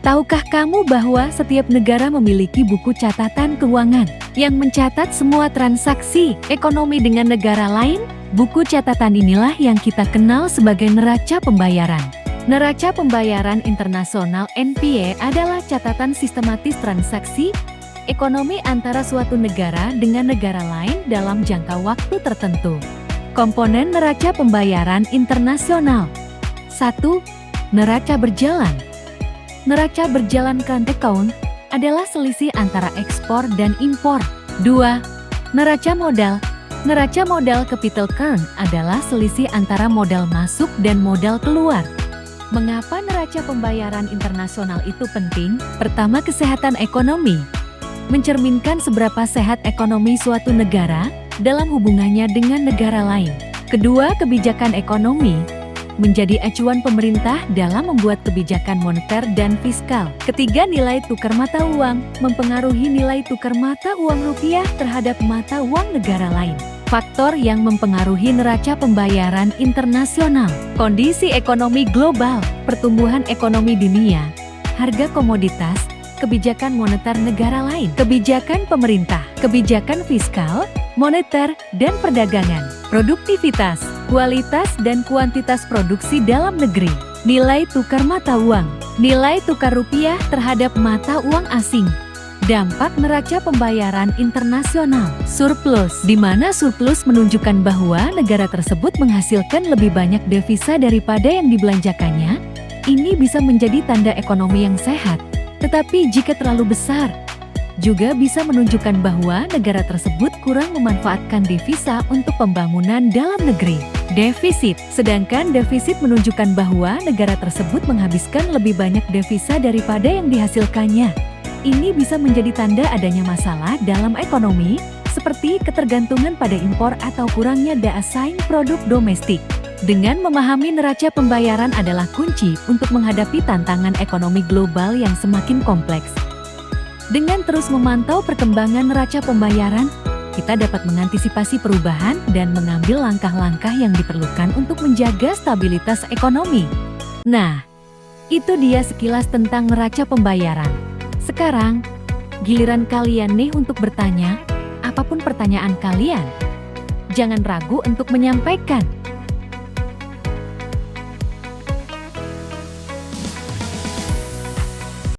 Tahukah kamu bahwa setiap negara memiliki buku catatan keuangan yang mencatat semua transaksi ekonomi dengan negara lain? Buku catatan inilah yang kita kenal sebagai neraca pembayaran. Neraca pembayaran internasional (NPA) adalah catatan sistematis transaksi ekonomi antara suatu negara dengan negara lain dalam jangka waktu tertentu. Komponen neraca pembayaran internasional. 1. Neraca berjalan. Neraca berjalan current account adalah selisih antara ekspor dan impor. 2. Neraca modal. Neraca modal capital current adalah selisih antara modal masuk dan modal keluar. Mengapa neraca pembayaran internasional itu penting? Pertama, kesehatan ekonomi. Mencerminkan seberapa sehat ekonomi suatu negara dalam hubungannya dengan negara lain. Kedua, kebijakan ekonomi. Menjadi acuan pemerintah dalam membuat kebijakan moneter dan fiskal. Ketiga, nilai tukar mata uang. Mempengaruhi nilai tukar mata uang rupiah terhadap mata uang negara lain. Faktor yang mempengaruhi neraca pembayaran internasional. Kondisi ekonomi global, pertumbuhan ekonomi dunia, harga komoditas, kebijakan moneter negara lain, kebijakan pemerintah, kebijakan fiskal, moneter, dan perdagangan, produktivitas, kualitas dan kuantitas produksi dalam negeri, nilai tukar mata uang, nilai tukar rupiah terhadap mata uang asing. Dampak neraca pembayaran internasional. Surplus, di mana surplus menunjukkan bahwa negara tersebut menghasilkan lebih banyak devisa daripada yang dibelanjakannya. Ini bisa menjadi tanda ekonomi yang sehat. Tetapi jika terlalu besar, juga bisa menunjukkan bahwa negara tersebut kurang memanfaatkan devisa untuk pembangunan dalam negeri. Defisit, sedangkan defisit menunjukkan bahwa negara tersebut menghabiskan lebih banyak devisa daripada yang dihasilkannya. Ini bisa menjadi tanda adanya masalah dalam ekonomi, seperti ketergantungan pada impor atau kurangnya daya saing produk domestik. Dengan memahami neraca pembayaran adalah kunci untuk menghadapi tantangan ekonomi global yang semakin kompleks. Dengan terus memantau perkembangan neraca pembayaran, kita dapat mengantisipasi perubahan dan mengambil langkah-langkah yang diperlukan untuk menjaga stabilitas ekonomi. Nah, itu dia sekilas tentang neraca pembayaran. Sekarang, giliran kalian nih untuk bertanya, apapun pertanyaan kalian. Jangan ragu untuk menyampaikan.